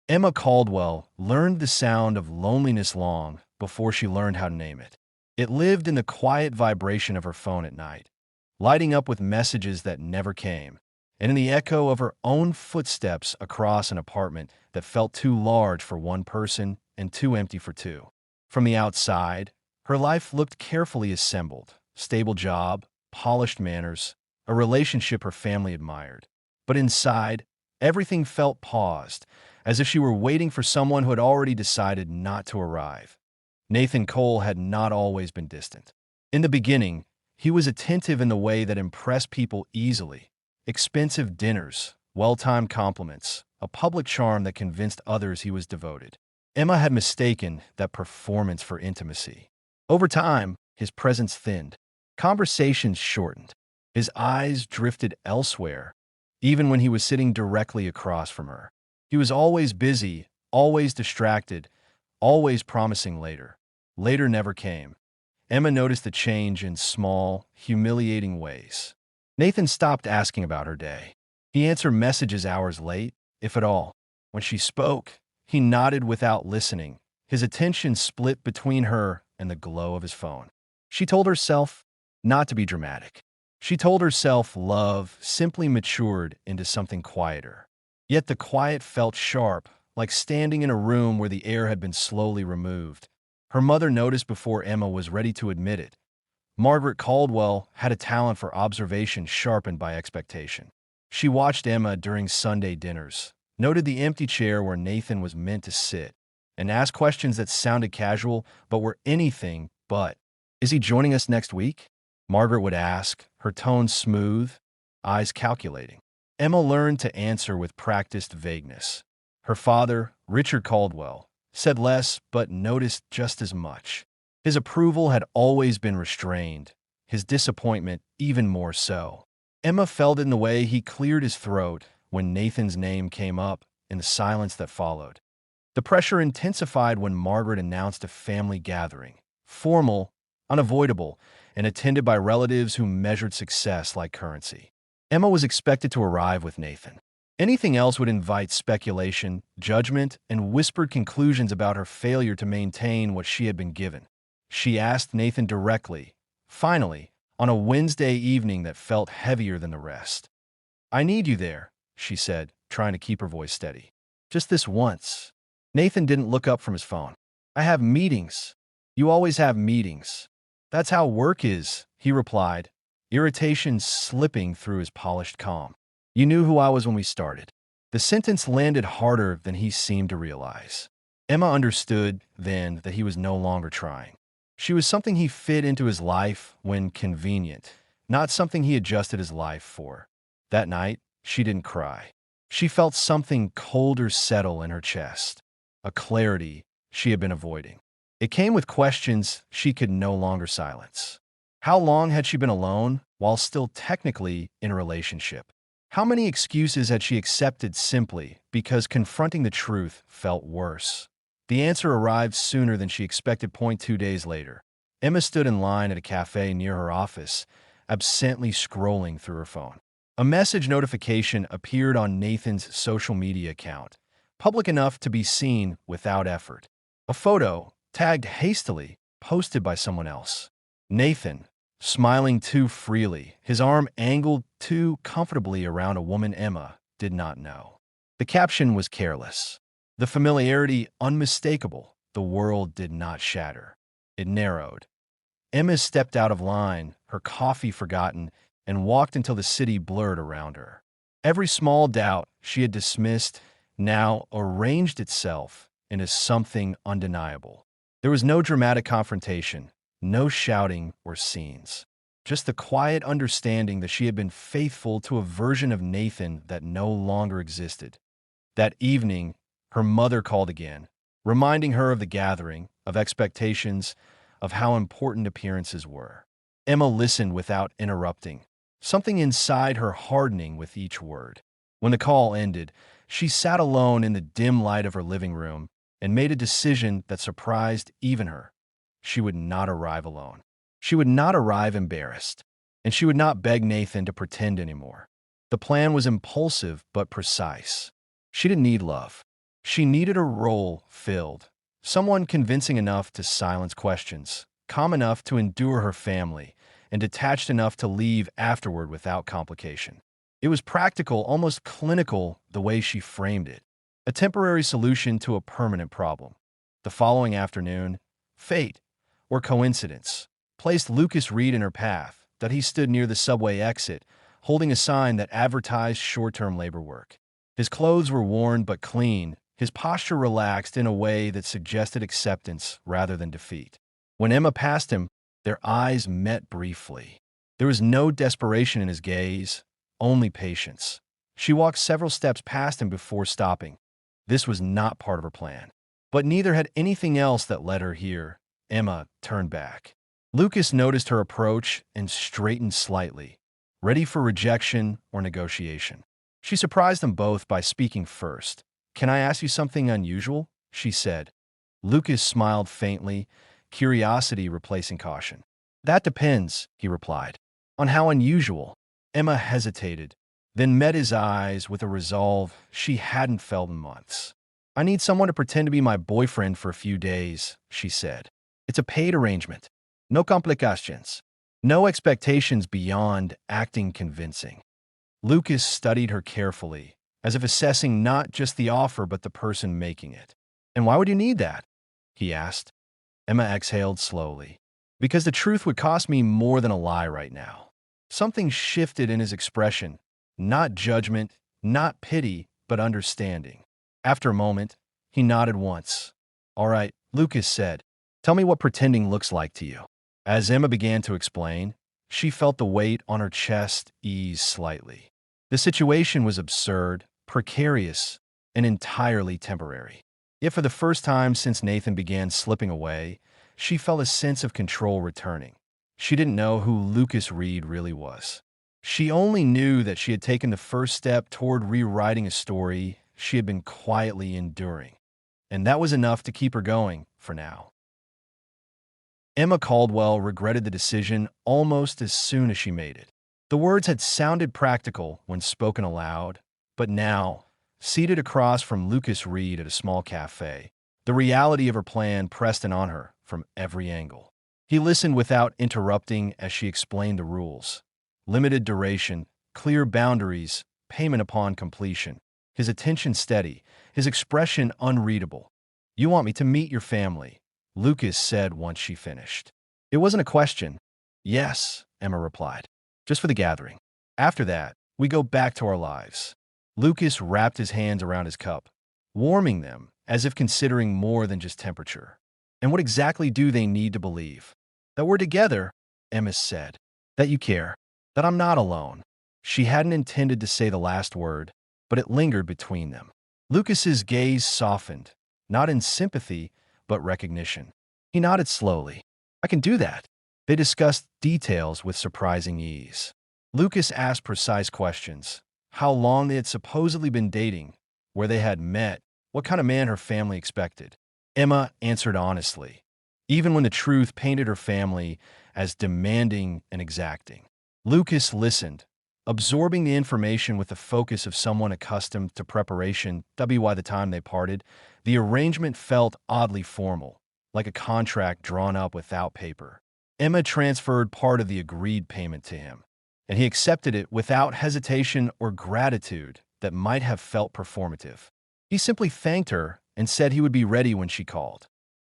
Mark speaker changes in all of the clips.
Speaker 1: Emma Caldwell learned the sound of loneliness long before she learned how to name it. It lived in the quiet vibration of her phone at night, lighting up with messages that never came, and in the echo of her own footsteps across an apartment that felt too large for one person and too empty for two. From the outside, her life looked carefully assembled: stable job, polished manners, a relationship her family admired. But inside, everything felt paused, as if she were waiting for someone who had already decided not to arrive. Nathan Cole had not always been distant. In the beginning, he was attentive in the way that impressed people easily: expensive dinners, well-timed compliments, a public charm that convinced others he was devoted. Emma had mistaken that performance for intimacy. Over time, his presence thinned. Conversations shortened. His eyes drifted elsewhere, even when he was sitting directly across from her. He was always busy, always distracted, always promising later. Later never came. Emma noticed the change in small, humiliating ways. Nathan stopped asking about her day. He answered messages hours late, if at all. When she spoke, he nodded without listening, his attention split between her and the glow of his phone. She told herself not to be dramatic. She told herself love simply matured into something quieter. Yet the quiet felt sharp, like standing in a room where the air had been slowly removed. Her mother noticed before Emma was ready to admit it. Margaret Caldwell had a talent for observation sharpened by expectation. She watched Emma during Sunday dinners, noted the empty chair where Nathan was meant to sit, and asked questions that sounded casual but were anything but. "Is he joining us next week?" Margaret would ask, her tone smooth, eyes calculating. Emma learned to answer with practiced vagueness. Her father, Richard Caldwell, said less but noticed just as much. His approval had always been restrained, his disappointment even more so. Emma felt it in the way he cleared his throat when Nathan's name came up in the silence that followed. The pressure intensified when Margaret announced a family gathering, formal, unavoidable, and attended by relatives who measured success like currency. Emma was expected to arrive with Nathan. Anything else would invite speculation, judgment, and whispered conclusions about her failure to maintain what she had been given. She asked Nathan directly, finally, on a Wednesday evening that felt heavier than the rest. "I need you there," she said, trying to keep her voice steady. "Just this once." Nathan didn't look up from his phone. "I have meetings." "You always have meetings. That's how work is," he replied, irritation slipping through his polished calm. "You knew who I was when we started." The sentence landed harder than he seemed to realize. Emma understood then that he was no longer trying. She was something he fit into his life when convenient, not something he adjusted his life for. That night, she didn't cry. She felt something colder settle in her chest, a clarity she had been avoiding. It came with questions she could no longer silence. How long had she been alone while still technically in a relationship? How many excuses had she accepted simply because confronting the truth felt worse? The answer arrived sooner than she expected. 2 days later, Emma stood in line at a cafe near her office, absently scrolling through her phone. A message notification appeared on Nathan's social media account, public enough to be seen without effort. A photo, tagged hastily, posted by someone else. Nathan, smiling too freely, his arm angled too comfortably around a woman Emma did not know. The caption was careless. The familiarity unmistakable. The world did not shatter. It narrowed. Emma stepped out of line, her coffee forgotten, and walked until the city blurred around her. Every small doubt she had dismissed now arranged itself into something undeniable. There was no dramatic confrontation, no shouting or scenes. Just the quiet understanding that she had been faithful to a version of Nathan that no longer existed. That evening, her mother called again, reminding her of the gathering, of expectations, of how important appearances were. Emma listened without interrupting, something inside her hardening with each word. When the call ended, she sat alone in the dim light of her living room and made a decision that surprised even her. She would not arrive alone. She would not arrive embarrassed. And she would not beg Nathan to pretend anymore. The plan was impulsive but precise. She didn't need love. She needed a role filled, someone convincing enough to silence questions, calm enough to endure her family, and detached enough to leave afterward without complication. It was practical, almost clinical, the way she framed it. A temporary solution to a permanent problem. The following afternoon, fate, or coincidence, placed Lucas Reed in her path, that he stood near the subway exit, holding a sign that advertised short-term labor work. His clothes were worn but clean, his posture relaxed in a way that suggested acceptance rather than defeat. When Emma passed him, their eyes met briefly. There was no desperation in his gaze, only patience. She walked several steps past him before stopping. This was not part of her plan. But neither had anything else that led her here. Emma turned back. Lucas noticed her approach and straightened slightly, ready for rejection or negotiation. She surprised them both by speaking first. "Can I ask you something unusual?" she said. Lucas smiled faintly, curiosity replacing caution. "That depends," he replied. "On how unusual." Emma hesitated, then met his eyes with a resolve she hadn't felt in months. "I need someone to pretend to be my boyfriend for a few days," she said. "It's a paid arrangement. No complications. No expectations beyond acting convincing." Lucas studied her carefully, as if assessing not just the offer but the person making it. "And why would you need that?" he asked. Emma exhaled slowly. "Because the truth would cost me more than a lie right now." Something shifted in his expression. Not judgment, not pity, but understanding. After a moment, he nodded once. "All right," Lucas said. "Tell me what pretending looks like to you." As Emma began to explain, she felt the weight on her chest ease slightly. The situation was absurd, precarious, and entirely temporary. Yet for the first time since Nathan began slipping away, she felt a sense of control returning. She didn't know who Lucas Reed really was. She only knew that she had taken the first step toward rewriting a story she had been quietly enduring. And that was enough to keep her going, for now. Emma Caldwell regretted the decision almost as soon as she made it. The words had sounded practical when spoken aloud, but now, seated across from Lucas Reed at a small cafe, the reality of her plan pressed in on her from every angle. He listened without interrupting as she explained the rules. Limited duration, clear boundaries, payment upon completion. His attention steady, his expression unreadable. "You want me to meet your family," Lucas said once she finished. It wasn't a question. "Yes," Emma replied. "Just for the gathering. After that, we go back to our lives." Lucas wrapped his hands around his cup, warming them as if considering more than just temperature. "And what exactly do they need to believe?" "That we're together," Emma said. "That you care. That I'm not alone." She hadn't intended to say the last word, but it lingered between them. Lucas's gaze softened, not in sympathy, but recognition. He nodded slowly. "I can do that." They discussed details with surprising ease. Lucas asked precise questions. How long they had supposedly been dating, where they had met, what kind of man her family expected. Emma answered honestly, even when the truth painted her family as demanding and exacting. Lucas listened, absorbing the information with the focus of someone accustomed to preparation. By the time they parted, the arrangement felt oddly formal, like a contract drawn up without paper. Emma transferred part of the agreed payment to him, and he accepted it without hesitation or gratitude that might have felt performative. He simply thanked her and said he would be ready when she called.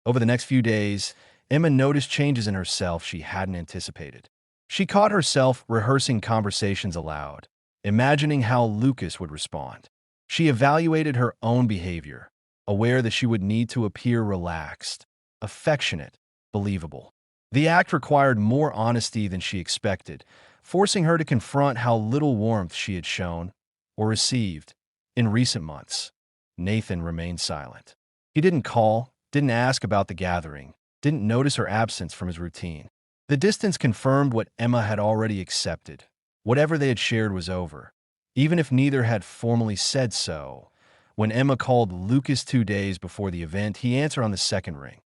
Speaker 1: Over the next few days, Emma noticed changes in herself she hadn't anticipated. She caught herself rehearsing conversations aloud, imagining how Lucas would respond. She evaluated her own behavior, aware that she would need to appear relaxed, affectionate, believable. The act required more honesty than she expected, forcing her to confront how little warmth she had shown or received in recent months. Nathan remained silent. He didn't call, didn't ask about the gathering, didn't notice her absence from his routine. The distance confirmed what Emma had already accepted. Whatever they had shared was over, even if neither had formally said so. When Emma called Lucas 2 days before the event, he answered on the second ring.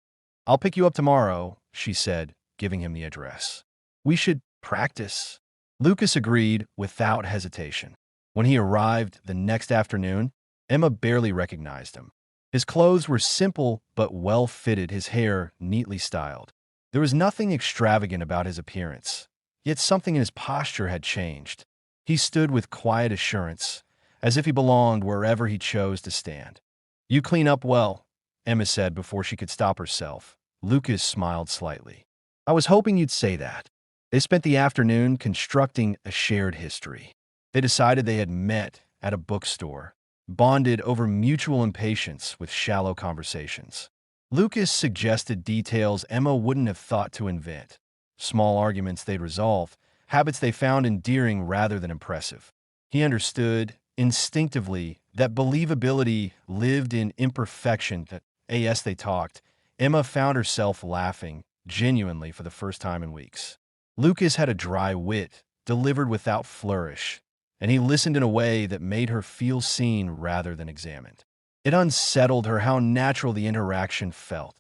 Speaker 1: "I'll pick you up tomorrow," she said, giving him the address. "We should practice." Lucas agreed without hesitation. When he arrived the next afternoon, Emma barely recognized him. His clothes were simple but well-fitted, his hair neatly styled. There was nothing extravagant about his appearance, yet something in his posture had changed. He stood with quiet assurance, as if he belonged wherever he chose to stand. "You clean up well," Emma said before she could stop herself. Lucas smiled slightly. "I was hoping you'd say that." They spent the afternoon constructing a shared history. They decided they had met at a bookstore, bonded over mutual impatience with shallow conversations. Lucas suggested details Emma wouldn't have thought to invent. Small arguments they'd resolve, habits they found endearing rather than impressive. He understood, instinctively, that believability lived in imperfection. That as they talked, Emma found herself laughing, genuinely for the first time in weeks. Lucas had a dry wit, delivered without flourish, and he listened in a way that made her feel seen rather than examined. It unsettled her how natural the interaction felt.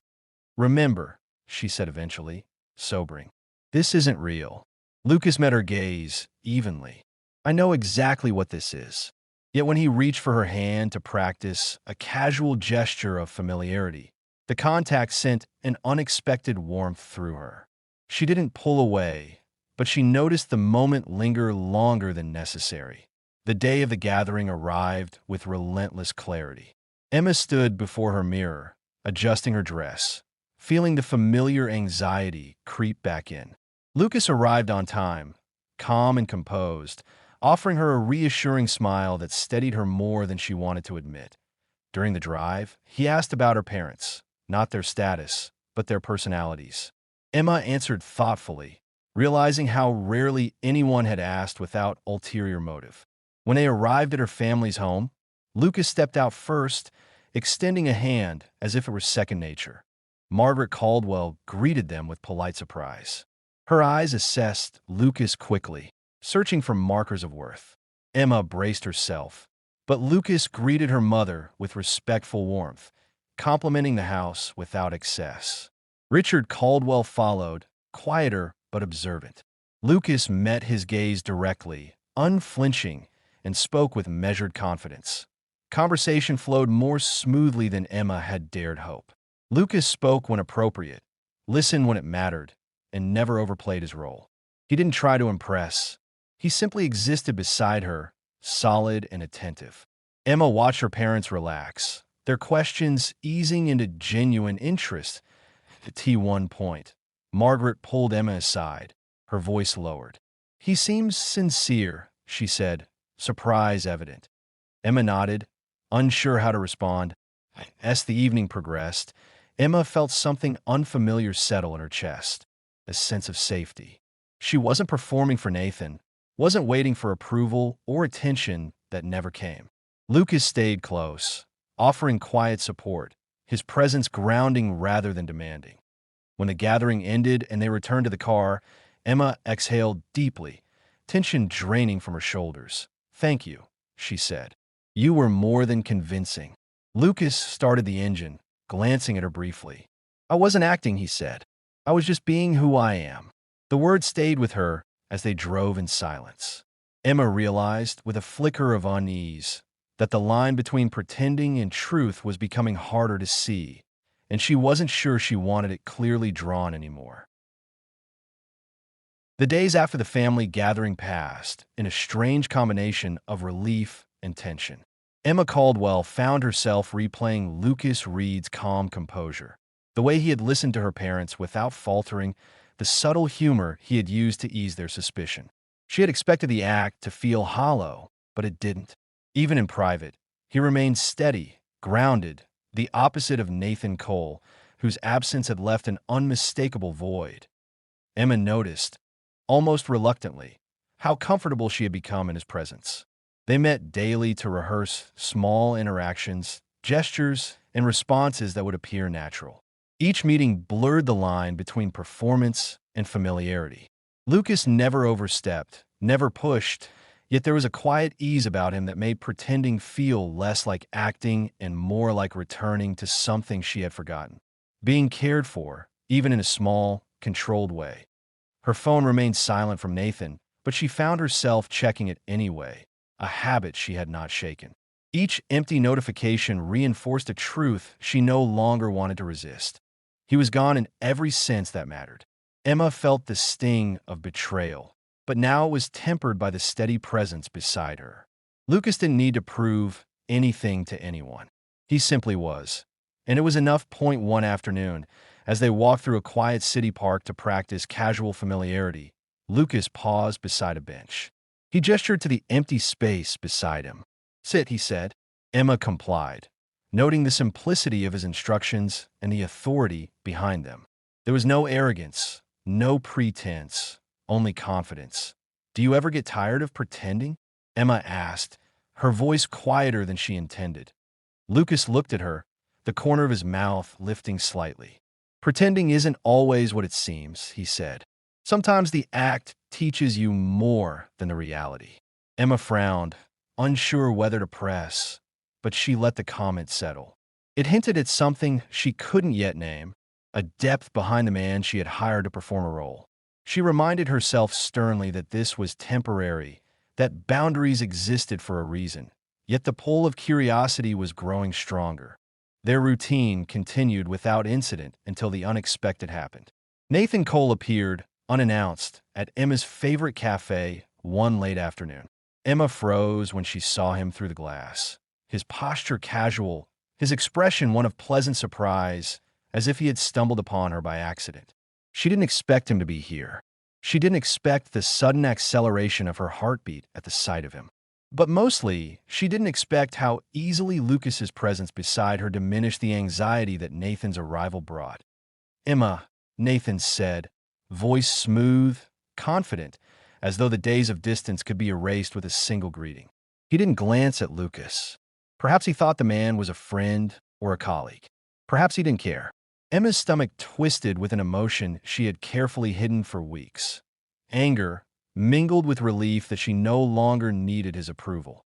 Speaker 1: "Remember," she said eventually, sobering, "this isn't real." Lucas met her gaze evenly. "I know exactly what this is." Yet when he reached for her hand to practice a casual gesture of familiarity, the contact sent an unexpected warmth through her. She didn't pull away, but she noticed the moment linger longer than necessary. The day of the gathering arrived with relentless clarity. Emma stood before her mirror, adjusting her dress, feeling the familiar anxiety creep back in. Lucas arrived on time, calm and composed, offering her a reassuring smile that steadied her more than she wanted to admit. During the drive, he asked about her parents, not their status, but their personalities. Emma answered thoughtfully, realizing how rarely anyone had asked without ulterior motive. When they arrived at her family's home, Lucas stepped out first, extending a hand as if it were second nature. Margaret Caldwell greeted them with polite surprise. Her eyes assessed Lucas quickly, searching for markers of worth. Emma braced herself, but Lucas greeted her mother with respectful warmth, complimenting the house without excess. Richard Caldwell followed, quieter but observant. Lucas met his gaze directly, unflinching, and spoke with measured confidence. Conversation flowed more smoothly than Emma had dared hope. Lucas spoke when appropriate, listened when it mattered, and never overplayed his role. He didn't try to impress. He simply existed beside her, solid and attentive. Emma watched her parents relax, their questions easing into genuine interest. At T1 point, Margaret pulled Emma aside, her voice lowered. "He seems sincere," she said, surprise evident. Emma nodded, unsure how to respond. As the evening progressed, Emma felt something unfamiliar settle in her chest, a sense of safety. She wasn't performing for Nathan, wasn't waiting for approval or attention that never came. Lucas stayed close, offering quiet support, his presence grounding rather than demanding. When the gathering ended and they returned to the car, Emma exhaled deeply, tension draining from her shoulders. "Thank you," she said. "You were more than convincing." Lucas started the engine, glancing at her briefly. "I wasn't acting," he said. "I was just being who I am." The word stayed with her as they drove in silence. Emma realized, with a flicker of unease, that the line between pretending and truth was becoming harder to see, and she wasn't sure she wanted it clearly drawn anymore. The days after the family gathering passed in a strange combination of relief and tension. Emma Caldwell found herself replaying Lucas Reed's calm composure, the way he had listened to her parents without faltering, the subtle humor he had used to ease their suspicion. She had expected the act to feel hollow, but it didn't. Even in private, he remained steady, grounded, the opposite of Nathan Cole, whose absence had left an unmistakable void. Emma noticed, almost reluctantly, how comfortable she had become in his presence. They met daily to rehearse small interactions, gestures, and responses that would appear natural. Each meeting blurred the line between performance and familiarity. Lucas never overstepped, never pushed, yet there was a quiet ease about him that made pretending feel less like acting and more like returning to something she had forgotten. Being cared for, even in a small, controlled way. Her phone remained silent from Nathan, but she found herself checking it anyway, a habit she had not shaken. Each empty notification reinforced a truth she no longer wanted to resist. He was gone in every sense that mattered. Emma felt the sting of betrayal, but now it was tempered by the steady presence beside her. Lucas didn't need to prove anything to anyone. He simply was. And it was enough. One afternoon, as they walked through a quiet city park to practice casual familiarity, Lucas paused beside a bench. He gestured to the empty space beside him. "Sit," he said. Emma complied, noting the simplicity of his instructions and the authority behind them. There was no arrogance, no pretense, only confidence. "Do you ever get tired of pretending?" Emma asked, her voice quieter than she intended. Lucas looked at her, the corner of his mouth lifting slightly. "Pretending isn't always what it seems," he said. "Sometimes the act teaches you more than the reality." Emma frowned, unsure whether to press, but she let the comment settle. It hinted at something she couldn't yet name, a depth behind the man she had hired to perform a role. She reminded herself sternly that this was temporary, that boundaries existed for a reason, yet the pull of curiosity was growing stronger. Their routine continued without incident until the unexpected happened. Nathan Cole appeared, unannounced, at Emma's favorite cafe one late afternoon. Emma froze when she saw him through the glass. His posture casual, his expression one of pleasant surprise, as if he had stumbled upon her by accident. She didn't expect him to be here. She didn't expect the sudden acceleration of her heartbeat at the sight of him. But mostly, she didn't expect how easily Lucas's presence beside her diminished the anxiety that Nathan's arrival brought. "Emma," Nathan said, voice smooth, confident, as though the days of distance could be erased with a single greeting. He didn't glance at Lucas. Perhaps he thought the man was a friend or a colleague. Perhaps he didn't care. Emma's stomach twisted with an emotion she had carefully hidden for weeks. Anger, mingled with relief that she no longer needed his approval.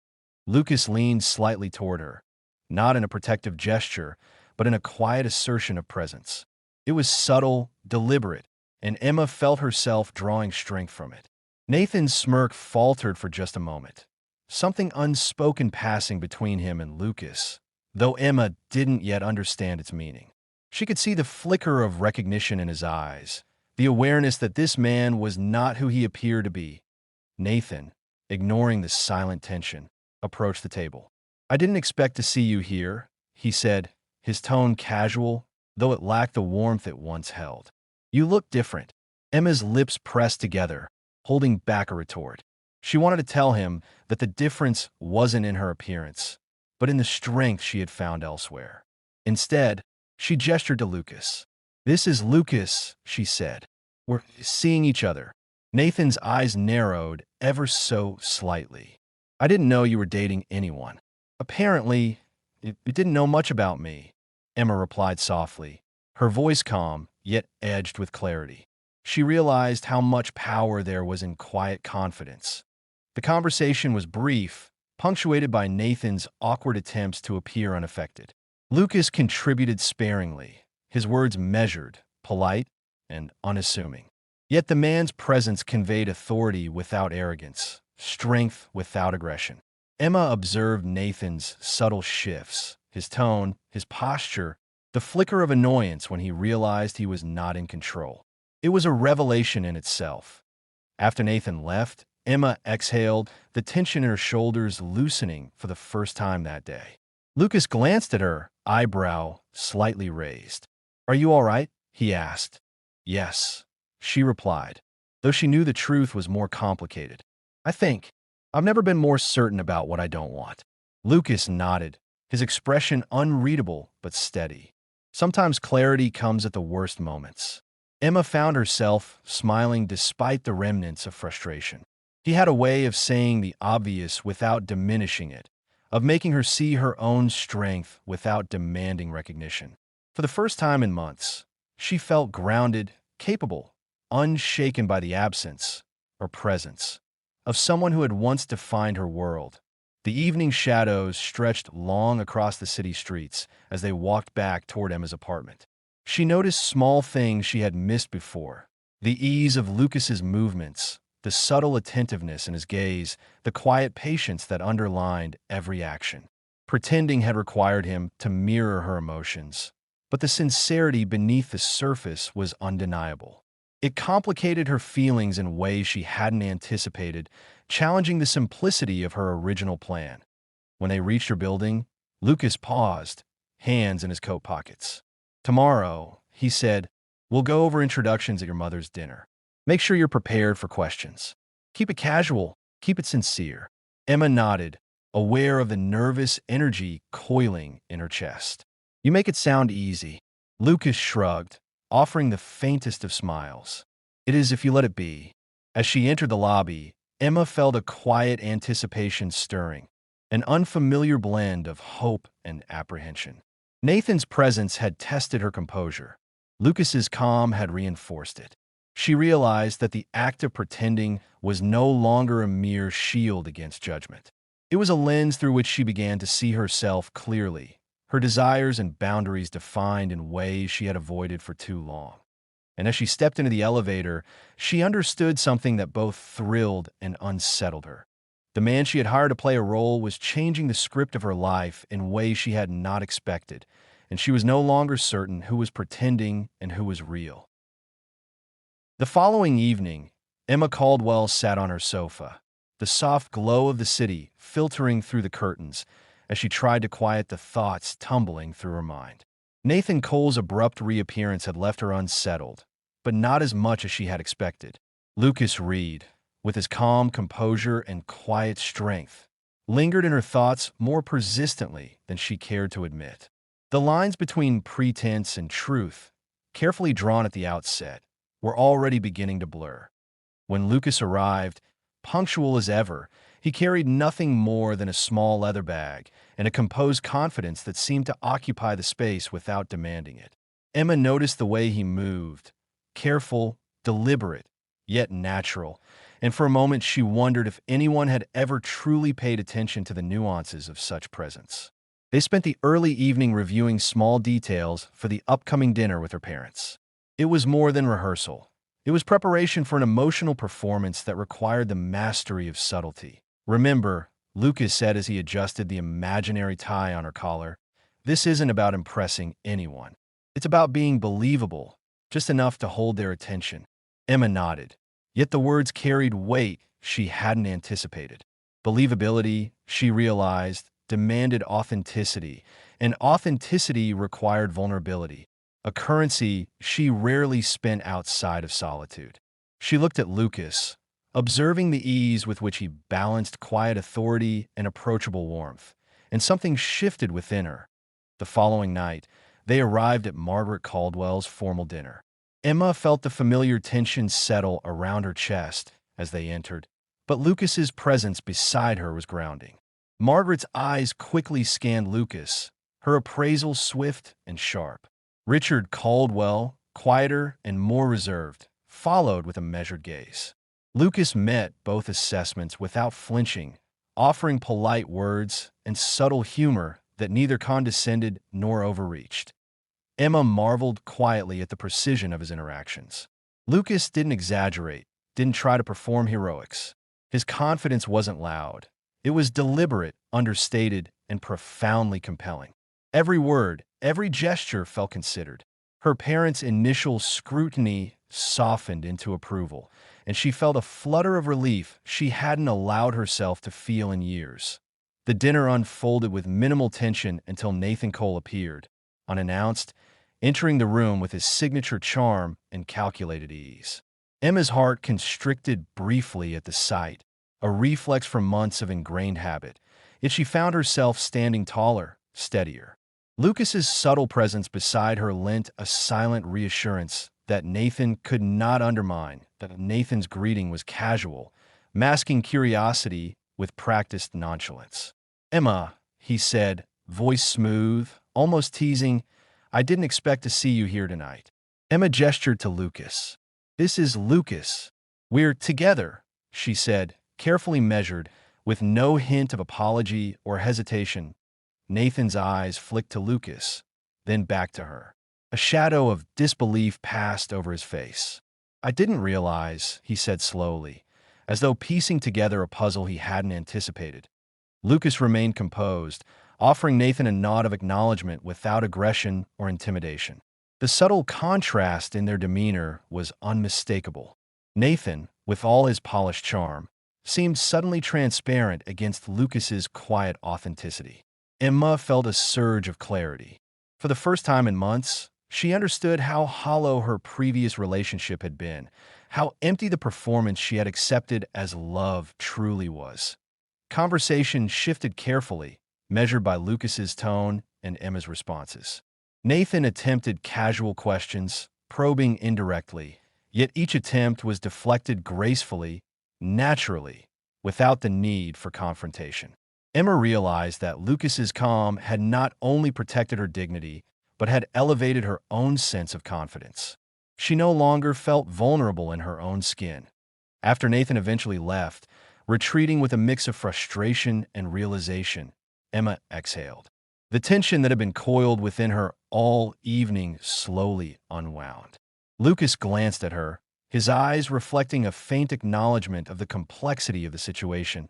Speaker 1: Lucas leaned slightly toward her, not in a protective gesture, but in a quiet assertion of presence. It was subtle, deliberate, and Emma felt herself drawing strength from it. Nathan's smirk faltered for just a moment, something unspoken passing between him and Lucas, though Emma didn't yet understand its meaning. She could see the flicker of recognition in his eyes, the awareness that this man was not who he appeared to be. Nathan, ignoring the silent tension, approached the table. "I didn't expect to see you here," he said, his tone casual, though it lacked the warmth it once held. "You look different." Emma's lips pressed together, holding back a retort. She wanted to tell him that the difference wasn't in her appearance, but in the strength she had found elsewhere. Instead, she gestured to Lucas. "This is Lucas," she said. "We're seeing each other." Nathan's eyes narrowed ever so slightly. "I didn't know you were dating anyone." "Apparently, you didn't know much about me," Emma replied softly, her voice calm, yet edged with clarity. She realized how much power there was in quiet confidence. The conversation was brief, punctuated by Nathan's awkward attempts to appear unaffected. Lucas contributed sparingly, his words measured, polite, and unassuming. Yet the man's presence conveyed authority without arrogance, strength without aggression. Emma observed Nathan's subtle shifts, his tone, his posture, the flicker of annoyance when he realized he was not in control. It was a revelation in itself. After Nathan left, Emma exhaled, the tension in her shoulders loosening for the first time that day. Lucas glanced at her, eyebrow slightly raised. "Are you all right?" he asked. "Yes," she replied, though she knew the truth was more complicated. "I think. I've never been more certain about what I don't want." Lucas nodded, his expression unreadable but steady. Sometimes clarity comes at the worst moments. Emma found herself smiling despite the remnants of frustration. He had a way of saying the obvious without diminishing it, of making her see her own strength without demanding recognition. For the first time in months, she felt grounded, capable, unshaken by the absence, or presence, of someone who had once defined her world. The evening shadows stretched long across the city streets as they walked back toward Emma's apartment. She noticed small things she had missed before. The ease of Lucas's movements, the subtle attentiveness in his gaze, the quiet patience that underlined every action. Pretending had required him to mirror her emotions, but the sincerity beneath the surface was undeniable. It complicated her feelings in ways she hadn't anticipated, challenging the simplicity of her original plan. When they reached her building, Lucas paused, hands in his coat pockets. "Tomorrow," he said, "we'll go over introductions at your mother's dinner. Make sure you're prepared for questions. Keep it casual, keep it sincere." Emma nodded, aware of the nervous energy coiling in her chest. "You make it sound easy." Lucas shrugged, offering the faintest of smiles. "It is if you let it be." As she entered the lobby, Emma felt a quiet anticipation stirring, an unfamiliar blend of hope and apprehension. Nathan's presence had tested her composure. Lucas's calm had reinforced it. She realized that the act of pretending was no longer a mere shield against judgment. It was a lens through which she began to see herself clearly, her desires and boundaries defined in ways she had avoided for too long. And as she stepped into the elevator, she understood something that both thrilled and unsettled her. The man she had hired to play a role was changing the script of her life in ways she had not expected, and she was no longer certain who was pretending and who was real. The following evening, Emma Caldwell sat on her sofa, the soft glow of the city filtering through the curtains as she tried to quiet the thoughts tumbling through her mind. Nathan Cole's abrupt reappearance had left her unsettled, but not as much as she had expected. Lucas Reed, with his calm composure and quiet strength, lingered in her thoughts more persistently than she cared to admit. The lines between pretense and truth, carefully drawn at the outset, were already beginning to blur. When Lucas arrived, punctual as ever, he carried nothing more than a small leather bag and a composed confidence that seemed to occupy the space without demanding it. Emma noticed the way he moved, careful, deliberate, yet natural, and for a moment she wondered if anyone had ever truly paid attention to the nuances of such presence. They spent the early evening reviewing small details for the upcoming dinner with her parents. It was more than rehearsal. It was preparation for an emotional performance that required the mastery of subtlety. "Remember," Lucas said as he adjusted the imaginary tie on her collar, "this isn't about impressing anyone. It's about being believable, just enough to hold their attention." Emma nodded, yet the words carried weight she hadn't anticipated. Believability, she realized, demanded authenticity, and authenticity required vulnerability, a currency she rarely spent outside of solitude. She looked at Lucas, observing the ease with which he balanced quiet authority and approachable warmth, and something shifted within her. The following night, they arrived at Margaret Caldwell's formal dinner. Emma felt the familiar tension settle around her chest as they entered, but Lucas's presence beside her was grounding. Margaret's eyes quickly scanned Lucas, her appraisal swift and sharp. Richard Caldwell, quieter and more reserved, followed with a measured gaze. Lucas met both assessments without flinching, offering polite words and subtle humor that neither condescended nor overreached. Emma marveled quietly at the precision of his interactions. Lucas didn't exaggerate, didn't try to perform heroics. His confidence wasn't loud. It was deliberate, understated, and profoundly compelling. Every word, every gesture felt considered. Her parents' initial scrutiny softened into approval, and she felt a flutter of relief she hadn't allowed herself to feel in years. The dinner unfolded with minimal tension until Nathan Cole appeared, unannounced, entering the room with his signature charm and calculated ease. Emma's heart constricted briefly at the sight, a reflex from months of ingrained habit, yet she found herself standing taller, steadier. Lucas's subtle presence beside her lent a silent reassurance that Nathan could not undermine, that Nathan's greeting was casual, masking curiosity with practiced nonchalance. "Emma," he said, voice smooth, almost teasing, "I didn't expect to see you here tonight." Emma gestured to Lucas. "This is Lucas. We're together," she said, carefully measured, with no hint of apology or hesitation. Nathan's eyes flicked to Lucas, then back to her. A shadow of disbelief passed over his face. "I didn't realize," he said slowly, as though piecing together a puzzle he hadn't anticipated. Lucas remained composed, offering Nathan a nod of acknowledgement without aggression or intimidation. The subtle contrast in their demeanor was unmistakable. Nathan, with all his polished charm, seemed suddenly transparent against Lucas's quiet authenticity. Emma felt a surge of clarity. For the first time in months, she understood how hollow her previous relationship had been, how empty the performance she had accepted as love truly was. Conversation shifted carefully, measured by Lucas's tone and Emma's responses. Nathan attempted casual questions, probing indirectly, yet each attempt was deflected gracefully, naturally, without the need for confrontation. Emma realized that Lucas's calm had not only protected her dignity, but had elevated her own sense of confidence. She no longer felt vulnerable in her own skin. After Nathan eventually left, retreating with a mix of frustration and realization, Emma exhaled. The tension that had been coiled within her all evening slowly unwound. Lucas glanced at her, his eyes reflecting a faint acknowledgement of the complexity of the situation.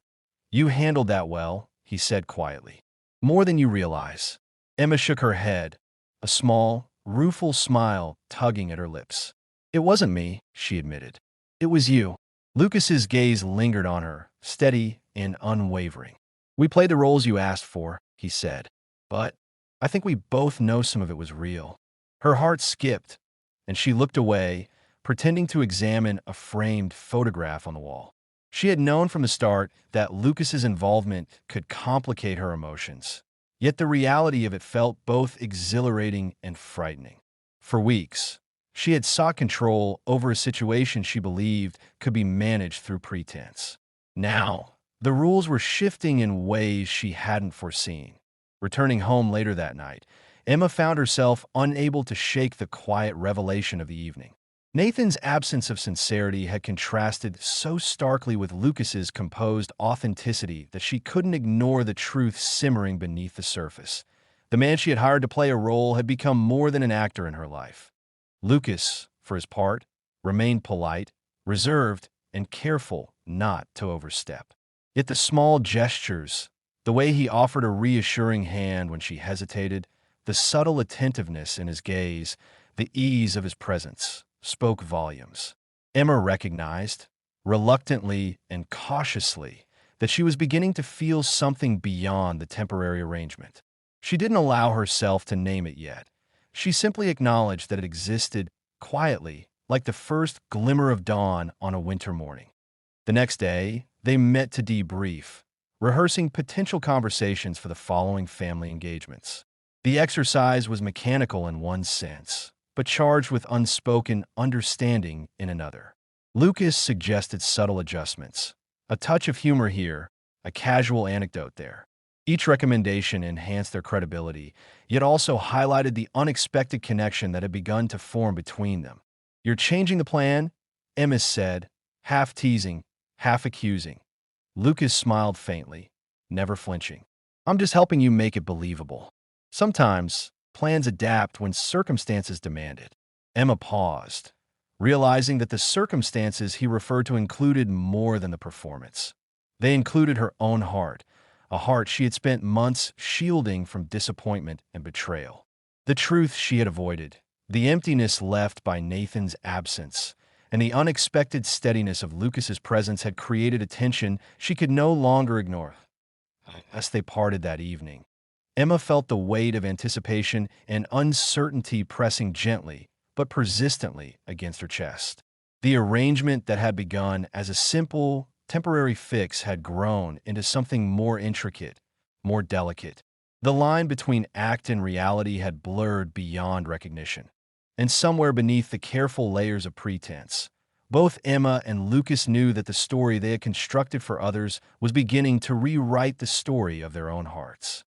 Speaker 1: "You handled that well," he said quietly. "More than you realize." Emma shook her head, a small, rueful smile tugging at her lips. "It wasn't me," she admitted. "It was you." Lucas's gaze lingered on her, steady and unwavering. "We played the roles you asked for," he said. "But I think we both know some of it was real." Her heart skipped, and she looked away, pretending to examine a framed photograph on the wall. She had known from the start that Lucas's involvement could complicate her emotions, yet the reality of it felt both exhilarating and frightening. For weeks, she had sought control over a situation she believed could be managed through pretense. Now, the rules were shifting in ways she hadn't foreseen. Returning home later that night, Emma found herself unable to shake the quiet revelation of the evening. Nathan's absence of sincerity had contrasted so starkly with Lucas's composed authenticity that she couldn't ignore the truth simmering beneath the surface. The man she had hired to play a role had become more than an actor in her life. Lucas, for his part, remained polite, reserved, and careful not to overstep. Yet the small gestures, the way he offered a reassuring hand when she hesitated, the subtle attentiveness in his gaze, the ease of his presence, spoke volumes. Emma recognized, reluctantly and cautiously, that she was beginning to feel something beyond the temporary arrangement. She didn't allow herself to name it yet. She simply acknowledged that it existed quietly, like the first glimmer of dawn on a winter morning. The next day, they met to debrief, rehearsing potential conversations for the following family engagements. The exercise was mechanical in one sense, but charged with unspoken understanding in another. Lucas suggested subtle adjustments, a touch of humor here, a casual anecdote there. Each recommendation enhanced their credibility, yet also highlighted the unexpected connection that had begun to form between them. "You're changing the plan?" Emma said, half teasing, half accusing. Lucas smiled faintly, never flinching. "I'm just helping you make it believable. Sometimes, plans adapt when circumstances demand it." Emma paused, realizing that the circumstances he referred to included more than the performance. They included her own heart, a heart she had spent months shielding from disappointment and betrayal. The truth she had avoided, the emptiness left by Nathan's absence, and the unexpected steadiness of Lucas's presence had created a tension she could no longer ignore. As they parted that evening, Emma felt the weight of anticipation and uncertainty pressing gently, but persistently against her chest. The arrangement that had begun as a simple, temporary fix had grown into something more intricate, more delicate. The line between act and reality had blurred beyond recognition. And somewhere beneath the careful layers of pretense, both Emma and Lucas knew that the story they had constructed for others was beginning to rewrite the story of their own hearts.